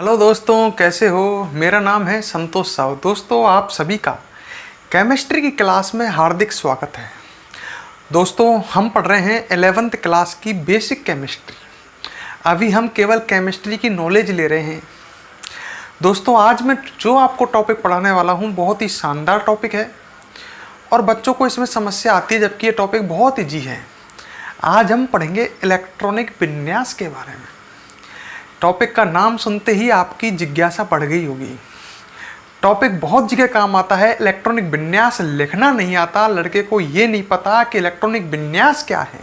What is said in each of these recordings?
Hello दोस्तों, कैसे हो। मेरा नाम है संतोष साहू। दोस्तों, आप सभी का केमिस्ट्री की क्लास में हार्दिक स्वागत है। दोस्तों, हम पढ़ रहे हैं 11th क्लास की बेसिक केमिस्ट्री। अभी हम केवल केमिस्ट्री की नॉलेज ले रहे हैं। दोस्तों, आज मैं जो आपको टॉपिक पढ़ाने वाला हूँ बहुत ही शानदार टॉपिक है और बच्चों को इसमें समस्या आती है, जबकि ये टॉपिक बहुत ईजी है। आज हम पढ़ेंगे इलेक्ट्रॉनिक विन्यास के बारे में। टॉपिक का नाम सुनते ही आपकी जिज्ञासा बढ़ गई होगी। टॉपिक बहुत जगह काम आता है। इलेक्ट्रॉनिक विन्यास लिखना नहीं आता, लड़के को ये नहीं पता कि इलेक्ट्रॉनिक विन्यास क्या है,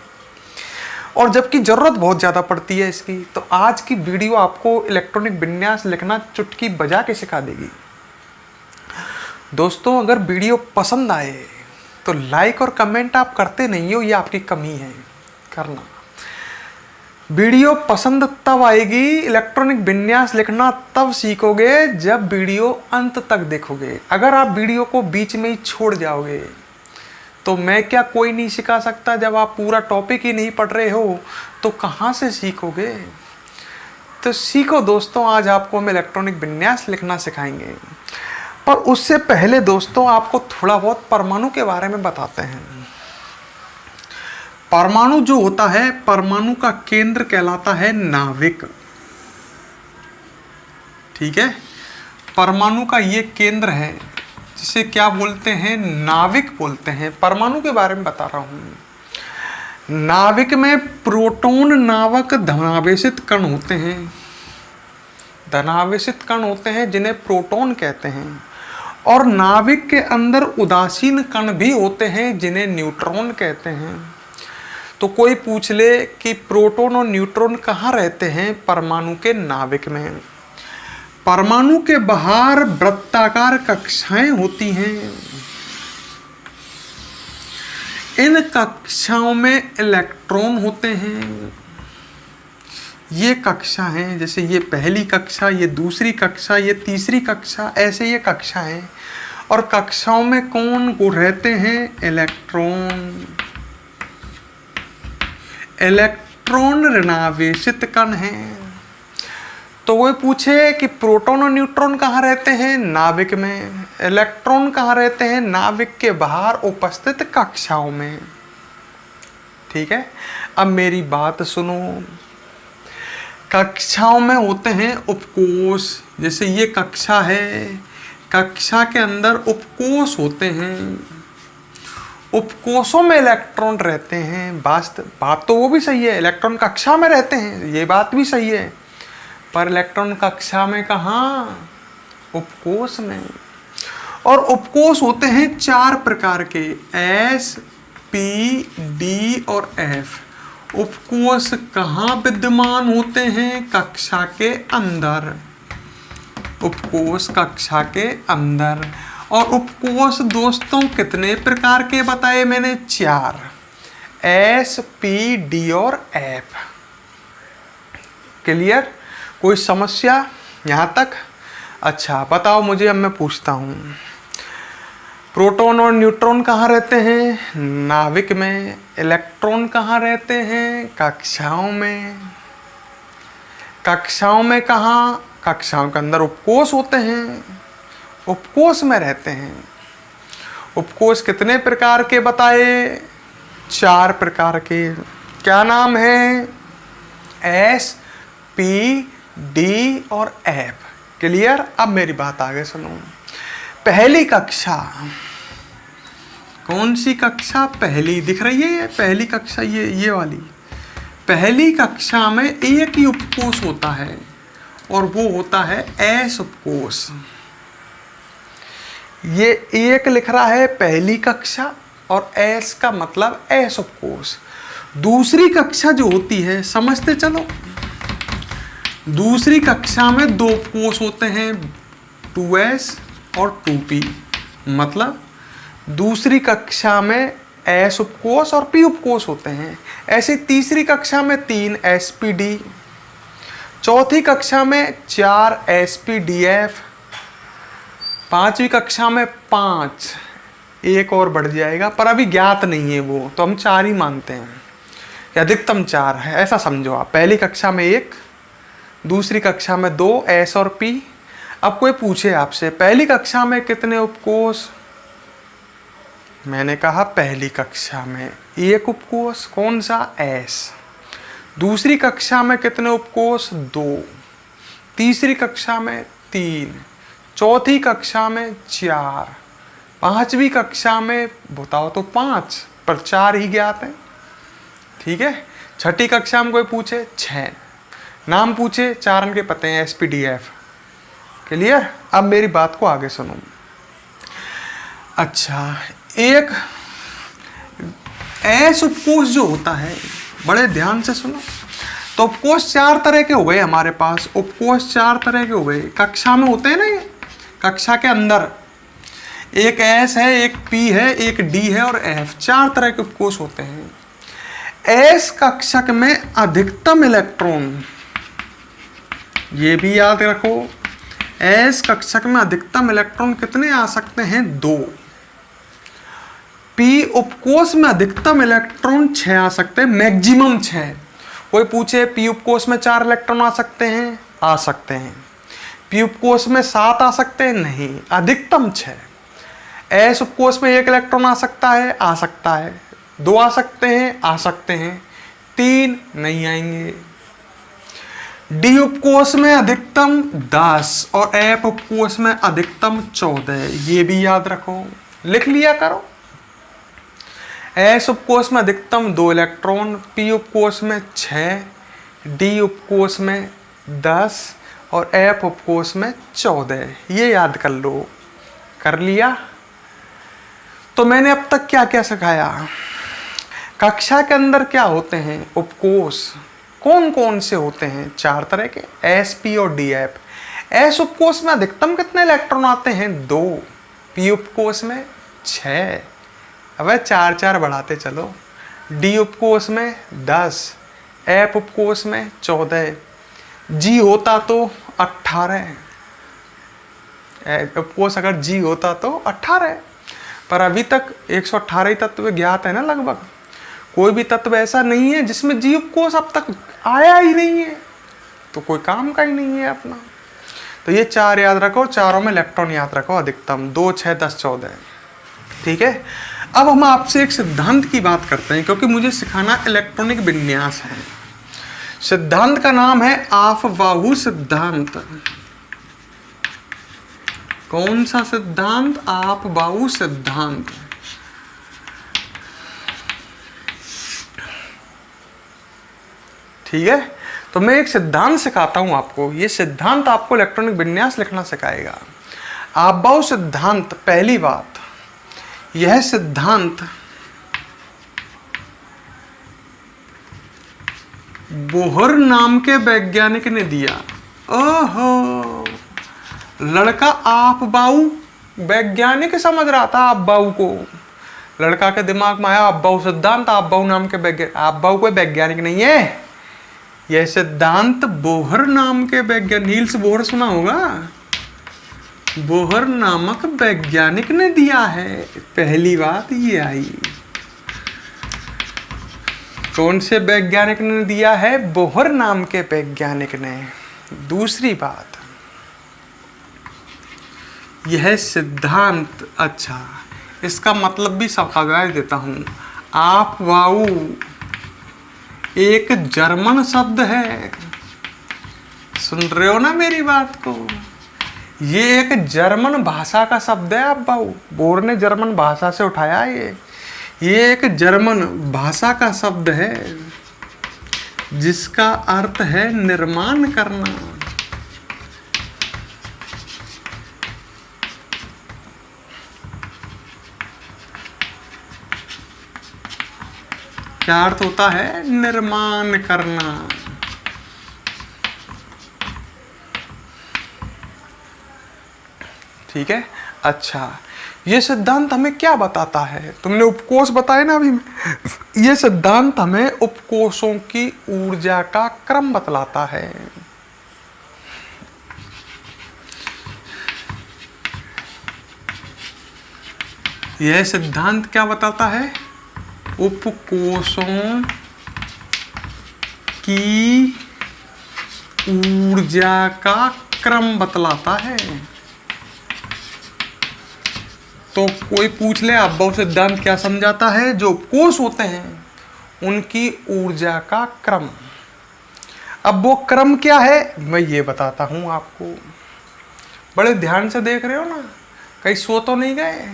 और जबकि ज़रूरत बहुत ज़्यादा पड़ती है इसकी। तो आज की वीडियो आपको इलेक्ट्रॉनिक विन्यास लिखना चुटकी बजा के सिखा देगी। दोस्तों, अगर वीडियो पसंद आए तो लाइक और कमेंट आप करते नहीं हो, ये आपकी कमी है, करना। वीडियो पसंद तब आएगी, इलेक्ट्रॉनिक विन्यास लिखना तब सीखोगे जब वीडियो अंत तक देखोगे। अगर आप वीडियो को बीच में ही छोड़ जाओगे तो मैं क्या, कोई नहीं सिखा सकता। जब आप पूरा टॉपिक ही नहीं पढ़ रहे हो तो कहाँ से सीखोगे। तो सीखो दोस्तों, आज आपको हम इलेक्ट्रॉनिक विन्यास लिखना सिखाएंगे। पर उससे पहले दोस्तों, आपको थोड़ा बहुत परमाणु के बारे में बताते हैं। परमाणु जो होता है, परमाणु का केंद्र कहलाता है नाभिक। ठीक है, परमाणु का ये केंद्र है जिसे क्या बोलते हैं, नाभिक बोलते हैं। परमाणु के बारे में बता रहा हूं। नाभिक में प्रोटॉन नामक धनावेशित कण होते हैं। धनावेशित कण होते हैं जिन्हें प्रोटॉन कहते हैं। और नाभिक के अंदर उदासीन कण भी होते हैं जिन्हें न्यूट्रॉन कहते हैं। तो कोई पूछ ले कि प्रोटॉन और न्यूट्रॉन कहाँ रहते हैं, परमाणु के नाभिक में। परमाणु के बाहर वृत्ताकार कक्षाएं होती हैं। इन कक्षाओं में इलेक्ट्रॉन होते हैं। ये कक्षा हैं, जैसे ये पहली कक्षा, ये दूसरी कक्षा, ये तीसरी कक्षा, ऐसे ये कक्षा हैं। और कक्षाओं में कौन को रहते हैं, इलेक्ट्रॉन। इलेक्ट्रॉन ऋणावेशित कण हैं। तो वो पूछे कि प्रोटॉन और न्यूट्रॉन कहाँ रहते हैं, नाभिक में। इलेक्ट्रॉन कहाँ रहते हैं, नाभिक के बाहर उपस्थित कक्षाओं में। ठीक है, अब मेरी बात सुनो। कक्षाओं में होते हैं उपकोष। जैसे ये कक्षा है, कक्षा के अंदर उपकोष होते हैं। उपकोषों में इलेक्ट्रॉन रहते हैं। बात तो वो भी सही है, इलेक्ट्रॉन कक्षा में रहते हैं, ये बात भी सही है। पर इलेक्ट्रॉन कक्षा में कहाँ, उपकोष में। और उपकोष होते हैं 4 प्रकार के, S, P, D और F। उपकोष कहाँ विद्यमान होते हैं, कक्षा के अंदर। उपकोष कक्षा के अंदर। और उपकोष दोस्तों कितने प्रकार के बताए मैंने, 4, S, P, D और F। क्लियर, कोई समस्या यहाँ तक। अच्छा बताओ मुझे, अब मैं पूछता हूँ, प्रोटॉन और न्यूट्रॉन कहाँ रहते हैं, नाभिक में। इलेक्ट्रॉन कहाँ रहते हैं, कक्षाओं में। कक्षाओं में कहाँ, कक्षाओं के अंदर उपकोष होते हैं, उपकोष में रहते हैं। उपकोष कितने प्रकार के बताए, 4 प्रकार के। क्या नाम है, S, P, D और F। क्लियर, अब मेरी बात आगे सुनो। पहली कक्षा, कौन सी कक्षा, पहली दिख रही है, ये पहली कक्षा, ये वाली। पहली कक्षा में एक ही उपकोष होता है और वो होता है S उपकोष। ये एक लिख रहा है पहली कक्षा, और S का मतलब S उपकोष। दूसरी कक्षा जो होती है, समझते चलो, दूसरी कक्षा में 2 उपकोष होते हैं, 2S और 2P। मतलब दूसरी कक्षा में S उपकोष और P उपकोष होते हैं। ऐसे तीसरी कक्षा में 3 SPD, चौथी कक्षा में 4 SPDF, 5वीं कक्षा में 5, एक और बढ़ जाएगा पर अभी ज्ञात नहीं है वो, तो हम 4 ही मानते हैं कि अधिकतम 4 है, ऐसा समझो आप। पहली कक्षा में 1, दूसरी कक्षा में 2 S और P। अब कोई पूछे आपसे पहली कक्षा में कितने उपकोष, मैंने कहा पहली कक्षा में 1 उपकोष, कौन सा, S। दूसरी कक्षा में कितने उपकोष, 2। तीसरी कक्षा में 3। चौथी कक्षा में 4। पांचवी कक्षा में बताओ तो 5, पर 4 ही ज्ञात हैं। ठीक है। छठी कक्षा में कोई पूछे 6। नाम पूछे 4 अंक के पते हैं, SPDF। क्लियर। अब मेरी बात को आगे सुनो। अच्छा, एक S उपकोष जो होता है, बड़े ध्यान से सुनो। तो उपकोष 4 तरह के हो गए हमारे पास, उपकोष 4 तरह के हो गए। कक्षा में होते हैं ना, ये कक्षा के अंदर एक S है, एक P है, एक D है और F, 4 तरह के उपकोष होते हैं। S कक्षक में अधिकतम इलेक्ट्रॉन, ये भी याद रखो, S कक्षक में अधिकतम इलेक्ट्रॉन कितने आ सकते हैं, 2। P उपकोष में अधिकतम इलेक्ट्रॉन 6 आ सकते हैं, मैक्सिमम 6। कोई पूछे P उपकोष में 4 इलेक्ट्रॉन आ सकते हैं, आ सकते हैं। P उपकोष में 7 आ सकते हैं, नहीं, अधिकतम 6। S उपकोष में 1 इलेक्ट्रॉन आ सकता है, आ सकता है। 2 आ सकते हैं, आ सकते हैं। 3 नहीं आएंगे। D उपकोष में अधिकतम 10 और F उपकोष में अधिकतम 14, ये भी याद रखो, लिख लिया करो। S उपकोष में अधिकतम 2 इलेक्ट्रॉन, P उपकोष में 6, D उपकोष में 10 और F उपकोष में 14, ये याद कर लो। कर लिया। तो मैंने अब तक क्या क्या सिखाया, कक्षा के अंदर क्या होते हैं उपकोष, कौन कौन से होते हैं, 4 तरह के, S, P और D, F। S उपकोष में अधिकतम कितने इलेक्ट्रॉन आते हैं, 2। P उपकोष में 6, अब 4-4 बढ़ाते चलो। D उपकोष में 10, F उपकोष में 14, G होता तो 18, उपकोष अगर G होता तो 18, पर अभी तक 118 ही तत्व ज्ञात है ना लगभग। कोई भी तत्व ऐसा नहीं है जिसमें G उपकोष अब तक आया ही नहीं है, तो कोई काम का ही नहीं है अपना। तो ये 4 याद रखो, चारों में इलेक्ट्रॉन याद रखो, अधिकतम 2, 6, 10, 14। ठीक है। अब हम आपसे एक सिद्धांत की बात करते हैं, क्योंकि मुझे सिखाना इलेक्ट्रॉनिक विन्यास है। सिद्धांत का नाम है अफबाऊ सिद्धांत। कौन सा सिद्धांत, अफबाऊ सिद्धांत। ठीक है। तो मैं एक सिद्धांत सिखाता हूं आपको, ये सिद्धांत आपको इलेक्ट्रॉनिक विन्यास लिखना सिखाएगा। अफबाऊ सिद्धांत, पहली बात, यह सिद्धांत बोहर नाम के वैज्ञानिक ने दिया। ओहो, लड़का अफबाऊ वैज्ञानिक समझ रहा था अफबाऊ को, लड़का के दिमाग में आया अफबाऊ सिद्धांत, अफबाऊ नाम के वैज्ञानिक। अफबाऊ कोई वैज्ञानिक नहीं है, यह सिद्धांत बोहर नाम के वैज्ञानिक, नील्स बोहर सुना होगा, बोहर नामक वैज्ञानिक ने दिया है। पहली बात ये आई, कौन से वैज्ञानिक ने दिया है, बोहर नाम के वैज्ञानिक ने। दूसरी बात, यह सिद्धांत, अच्छा इसका मतलब भी समझा देता हूं। अफबाऊ एक जर्मन शब्द है, सुन रहे हो ना मेरी बात को, ये एक जर्मन भाषा का शब्द है। अफबाऊ बोहर ने जर्मन भाषा से उठाया ये एक जर्मन भाषा का शब्द है, जिसका अर्थ है निर्माण करना। क्या अर्थ होता है, निर्माण करना। ठीक है। अच्छा, ये सिद्धांत हमें क्या बताता है, तुमने उपकोष बताए ना अभी, ये सिद्धांत हमें उपकोषों की ऊर्जा का क्रम बतलाता है। यह सिद्धांत क्या बताता है, उपकोषों की ऊर्जा का क्रम बतलाता है। तो कोई पूछ ले अब्बव सिद्धांत क्या समझाता है? जो उपकोष होते हैं उनकी ऊर्जा का क्रम। अब वो क्रम क्या है मैं ये बताता हूं आपको। बड़े ध्यान से देख रहे हो ना, कहीं सो तो नहीं गए?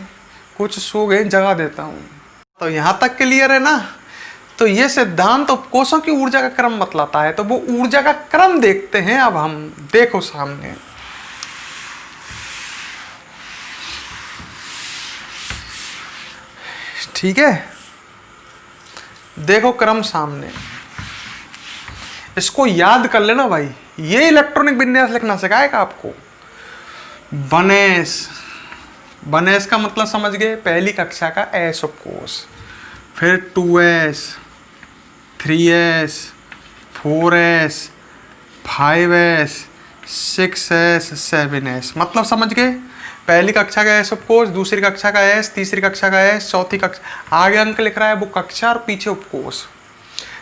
कुछ सो गए, जगा देता हूं। तो यहां तक क्लियर है ना? तो ये सिद्धांत उपकोषों की ऊर्जा का क्रम बतलाता है। तो वो ऊर्जा का क्रम देखते हैं अब हम। देखो सामने, ठीक है, देखो क्रम सामने, इसको याद कर लेना भाई। ये इलेक्ट्रॉनिक विन्यास लिखना सिखाएगा आपको। बनेस, बनेस का मतलब समझ गए, पहली कक्षा का एस उपकोष, फिर 2s, 3s, 4s, 5s, 6s, 7s, मतलब समझ गए। पहली कक्षा का एस उपकोष, दूसरी कक्षा का एस, तीसरी कक्षा का एस, चौथी कक्षा, आगे अंक लिख रहा है वो कक्षा और पीछे उपकोष,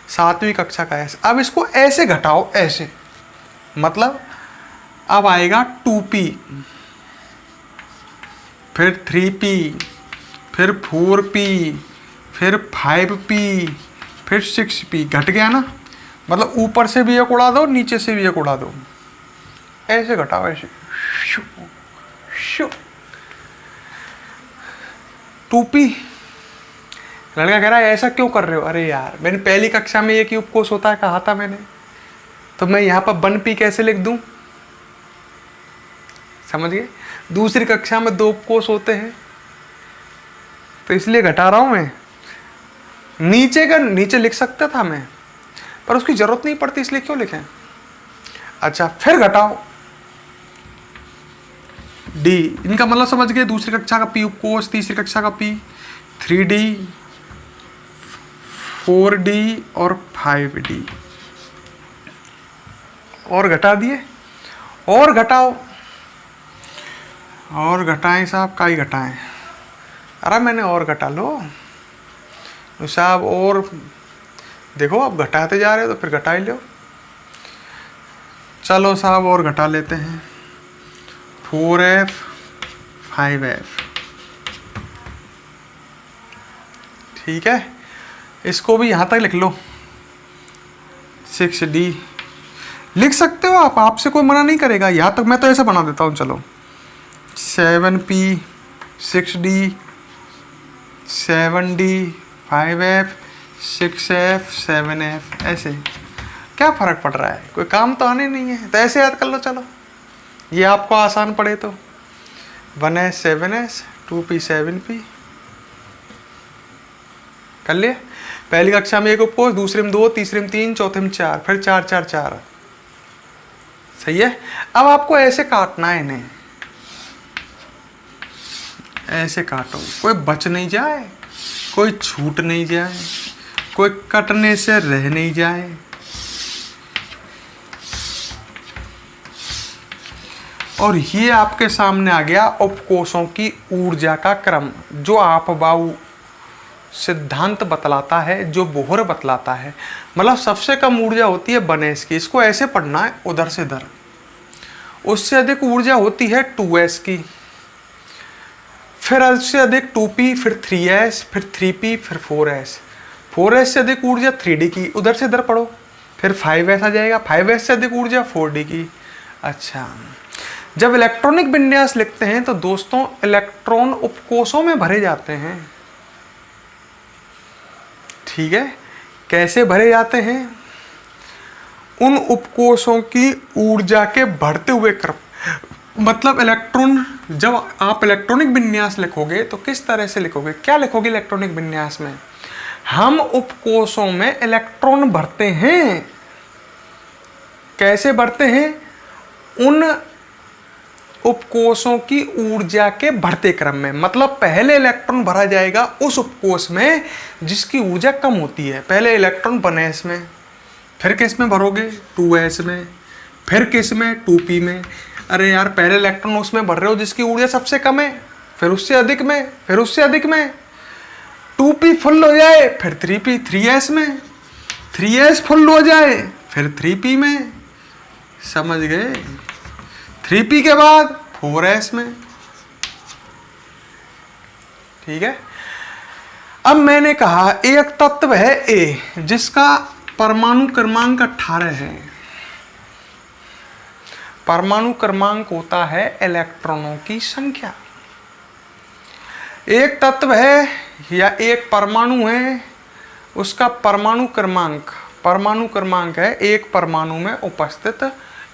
सातवीं कक्षा का एस। अब इसको ऐसे घटाओ, ऐसे, मतलब अब आएगा 2p, फिर 3p, फिर 4p, फिर 5p, फिर 6p। घट गया ना, मतलब ऊपर से भी एक उड़ा दो, नीचे से भी एक उड़ा दो, ऐसे घटाओ, ऐसे 2p। लड़का कह रहा है ऐसा क्यों कर रहे हो? अरे यार मैंने पहली कक्षा में एक ही उपकोष होता है कहा था मैंने, तो मैं यहाँ पर 1p कैसे लिख दूं? समझ गए? दूसरी कक्षा में 2 उपकोष होते हैं तो इसलिए घटा रहा हूं मैं। नीचे का नीचे लिख सकता था मैं, पर उसकी जरूरत नहीं पड़ती, इसलिए क्यों लिखें। अच्छा, फिर घटाओ d, इनका मतलब समझ गए। दूसरी कक्षा का p उपकोष, तीसरी कक्षा का p, 3d, 4d और 5d। और घटा दिए, और घटाओ, और घटाएं साहब, का ही घटाएं। अरे मैंने और घटा लो साहब, और देखो अब घटाते जा रहे हो तो फिर घटा ही लो। चलो साहब और घटा लेते हैं, 4f, 5f, ठीक है। इसको भी यहाँ तक लिख लो, 6d लिख सकते हो आप, आपसे कोई मना नहीं करेगा। यहाँ तक मैं तो ऐसे बना देता हूँ, चलो 7p, 6d, 7d, 5f, 6f, 7f, ऐसे क्या फ़र्क पड़ रहा है? कोई काम तो आने नहीं है, तो ऐसे याद कर लो। चलो ये आपको आसान पड़े तो 1s, 7s, 2p, 7p कर लिया। पहली कक्षा में एक उपकोष, दूसरे में 2, तीसरे में 3, चौथे में 4, फिर 4 4 4। सही है। अब आपको ऐसे काटना है इन्हें, ऐसे काटो, कोई बच नहीं जाए, कोई छूट नहीं जाए, कोई कटने से रह नहीं जाए। और ये आपके सामने आ गया उपकोषों की ऊर्जा का क्रम, जो आपबाऊ सिद्धांत बतलाता है, जो बोहर बतलाता है। मतलब सबसे कम ऊर्जा होती है बनेस की, इसको ऐसे पढ़ना है उधर से इधर। उससे अधिक ऊर्जा होती है 2s की, फिर उससे अधिक 2p, फिर 3s, फिर 3p, फिर 4s। 4s से अधिक ऊर्जा 3d की, उधर से इधर पढ़ो। फिर 5s आ जाएगा, 5s से अधिक ऊर्जा 4d की। अच्छा, जब इलेक्ट्रॉनिक विन्यास लिखते हैं तो दोस्तों इलेक्ट्रॉन उपकोषों में भरे जाते हैं। ठीक है, कैसे भरे जाते हैं? उन उपकोषों की ऊर्जा के बढ़ते हुए क्रम। मतलब इलेक्ट्रॉन, जब आप इलेक्ट्रॉनिक विन्यास लिखोगे तो किस तरह से लिखोगे? क्या लिखोगे इलेक्ट्रॉनिक विन्यास में? हम उपकोषों में इलेक्ट्रॉन भरते हैं। कैसे भरते हैं? उन उपकोषों की ऊर्जा के बढ़ते क्रम में। मतलब पहले इलेक्ट्रॉन भरा जाएगा उस उपकोष में जिसकी ऊर्जा कम होती है। पहले इलेक्ट्रॉन 1s में, फिर किस में भरोगे? 2s में, फिर किस में? 2p में। अरे यार पहले इलेक्ट्रॉन उसमें भर रहे हो जिसकी ऊर्जा सबसे कम है, फिर उससे अधिक में, फिर उससे अधिक में। 2p फुल हो जाए फिर 3p, 3s में, 3s फुल हो जाए फिर 3p में। समझ गए? 3p के बाद 4s में। ठीक है। अब मैंने कहा एक तत्व है A जिसका परमाणु क्रमांक 18 है। परमाणु क्रमांक होता है इलेक्ट्रॉनों की संख्या। एक तत्व है या एक परमाणु है, उसका परमाणु क्रमांक है एक परमाणु में उपस्थित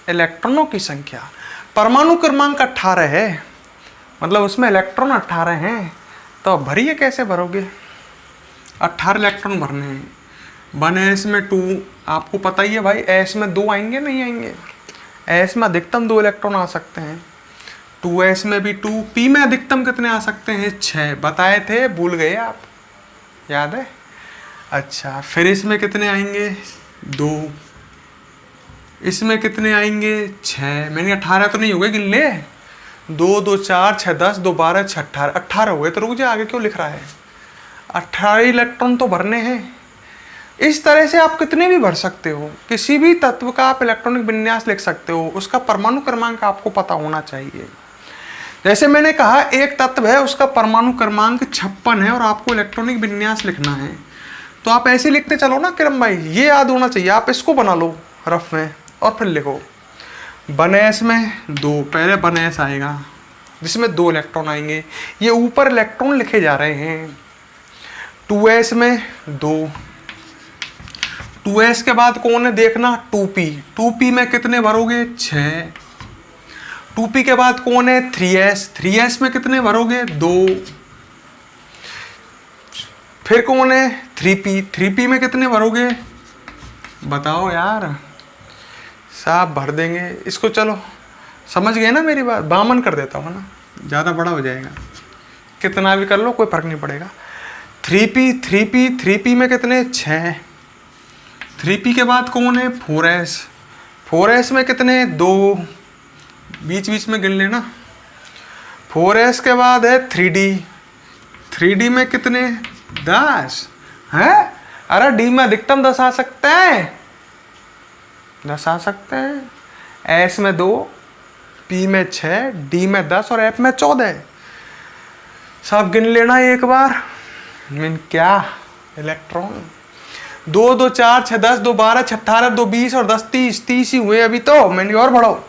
इलेक्ट्रॉनों की संख्या। परमाणु क्रमांक 18 है, मतलब उसमें इलेक्ट्रॉन 18 हैं, तो भरिए कैसे भरोगे? 18 इलेक्ट्रॉन भरने हैं। 1s में 2, आपको पता ही है भाई, s में 2 आएंगे नहीं आएंगे? s में अधिकतम 2 इलेक्ट्रॉन आ सकते हैं, 2s में भी 2, p में अधिकतम कितने आ सकते हैं? 6 बताए थे, भूल गए आप? याद है? अच्छा, फिर इसमें कितने आएंगे? 2। इसमें कितने आएंगे? 6। मैंने 18 तो नहीं हो गए, गिन ले। 2 2 4 6 10 2 12 6 18, 18 हो गए। तो रुक जा, आगे क्यों लिख रहा है? 18 इलेक्ट्रॉन तो भरने हैं। इस तरह से आप कितने भी भर सकते हो, किसी भी तत्व का आप इलेक्ट्रॉनिक विन्यास लिख सकते हो, उसका परमाणु क्रमांक आपको पता होना चाहिए। जैसे मैंने कहा एक तत्व है, उसका परमाणु क्रमांक 56 है और आपको इलेक्ट्रॉनिक विन्यास लिखना है, तो आप ऐसे लिखते चलो ना किरण भाई, ये याद होना चाहिए। आप इसको बना लो रफ में और फिर लिखो 1s में 2, पहले 1s आएगा जिसमें 2 इलेक्ट्रॉन आएंगे, ये ऊपर इलेक्ट्रॉन लिखे जा रहे हैं। 2s में 2, 2s के बाद कौन है देखना? 2p, 2p में कितने भरोगे? 6। 2p के बाद कौन है? 3s, 3s में कितने भरोगे? 2। फिर कौन है? 3p, 3p में कितने भरोगे? बताओ यार, साहब भर देंगे इसको। चलो समझ गए ना मेरी बात? 52 कर देता हूँ ना, ज़्यादा बड़ा हो जाएगा, कितना भी कर लो कोई फर्क नहीं पड़ेगा। 3p में कितने? 6। 3p के बाद कौन है? 4s, 4s में कितने? 2, बीच बीच में गिन लेना। 4s के बाद है 3d, 3d में कितने? 10 है। अरे d में अधिकतम 10 आ सकते हैं, 10 आ सकते हैं। s में 2, p में 6, d में 10 और f में 14। सब गिन लेना एक बार। मीन क्या? इलेक्ट्रॉन। 2 2 4 6 10 2 12 6 18 2 20 और 10 30, 30 ही हुए अभी तो। मैंने और बढ़ाओ,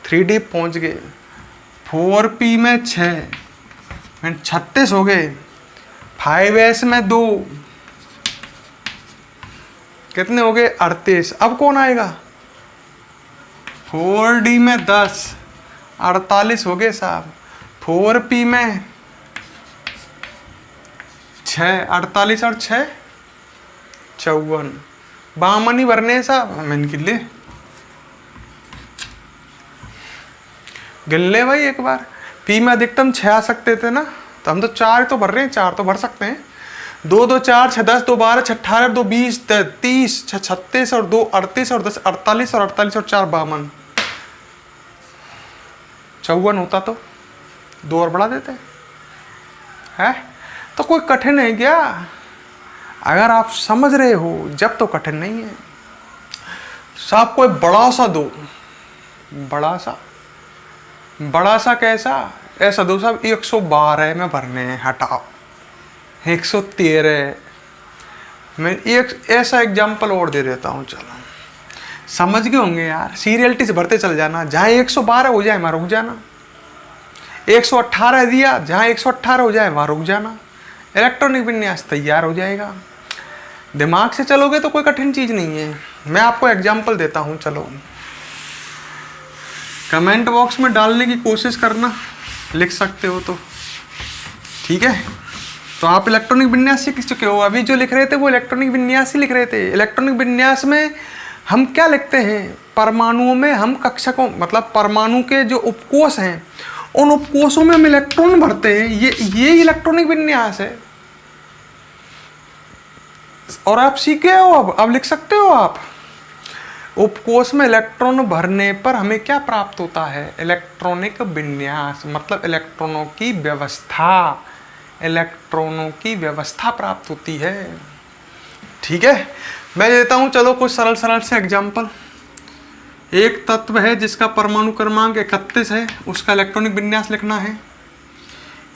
3d पहुंच गए। 4p में 6, 36 हो गए। 5s में 2, कितने हो गए? 38। अब कौन आएगा? 4d में 10, 48 हो गए साहब। 4p में 6, 48 और 6 54, 52 ही भरने साहब। मैंने गिन ले, गिन ले भाई एक बार। p में अधिकतम 6 आ सकते थे ना, तो हम तो 4 तो भर रहे हैं, 4 तो भर सकते हैं। 2 2 4 6 10 2 12 6 18 2 20 30 6 36 और 2 38 और 10 48 और 48 और 4 52, 54 होता तो 2 और बढ़ा देते है। तो कोई कठिन है क्या? अगर आप समझ रहे हो जब तो कठिन नहीं है साहब। कोई बड़ा सा दो, बड़ा सा कैसा? ऐसा दो साहब 112 में भरने हैं, हटाओ 113। मैं एक ऐसा एग्जाम्पल और दे देता हूँ, चलो समझ गए होंगे यार। सीरियलिटी से भरते चल जाना, जहाँ 112 हो जाए वहाँ रुक जाना। 118 दिया, जहाँ 118 हो जाए वहाँ रुक जाना। इलेक्ट्रॉनिक विन्यास तैयार हो जाएगा। दिमाग से चलोगे तो कोई कठिन चीज़ नहीं है। मैं आपको एग्जाम्पल देता हूँ, चलो कमेंट बॉक्स में डालने की कोशिश करना, लिख सकते हो तो ठीक है। तो आप इलेक्ट्रॉनिक विन्यास सीख चुके हो। अभी जो लिख रहे थे वो इलेक्ट्रॉनिक विन्यास ही लिख रहे थे। इलेक्ट्रॉनिक विन्यास में हम क्या लिखते हैं? परमाणुओं में हम कक्षकों, मतलब परमाणु के जो उपकोष हैं उन उपकोषों में हम इलेक्ट्रॉन भरते हैं। ये इलेक्ट्रॉनिक विन्यास है। और आप सीखे हो, अब लिख सकते हो आप। उपकोष में इलेक्ट्रॉन भरने पर हमें क्या प्राप्त होता है? इलेक्ट्रॉनिक विन्यास, मतलब इलेक्ट्रॉनों की व्यवस्था, इलेक्ट्रॉनों की व्यवस्था प्राप्त होती है। ठीक है, मैं देता हूं चलो कुछ सरल सरल से एग्जाम्पल। एक तत्व है जिसका परमाणु क्रमांक 31 है, उसका इलेक्ट्रॉनिक विन्यास लिखना है।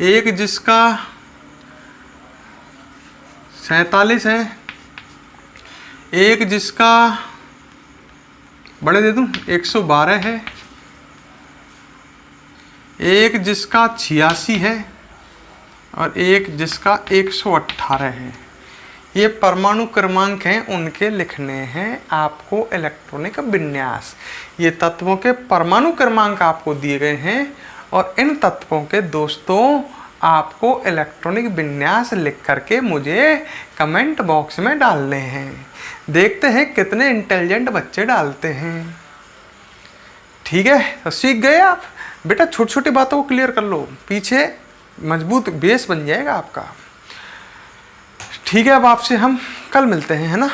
एक जिसका 47 है, एक जिसका बड़े दे दूं 112 है, एक जिसका 86 है और एक जिसका 118 है। ये परमाणु क्रमांक हैं, उनके लिखने हैं आपको इलेक्ट्रॉनिक विन्यास। ये तत्वों के परमाणु क्रमांक आपको दिए गए हैं और इन तत्वों के दोस्तों आपको इलेक्ट्रॉनिक विन्यास लिख करके मुझे कमेंट बॉक्स में डालने हैं। देखते हैं कितने इंटेलिजेंट बच्चे डालते हैं। ठीक है, तो सीख गए आप बेटा। छोटी छोटी बातों को क्लियर कर लो, पीछे मजबूत बेस बन जाएगा आपका। ठीक है, अब आपसे हम कल मिलते हैं, है ना।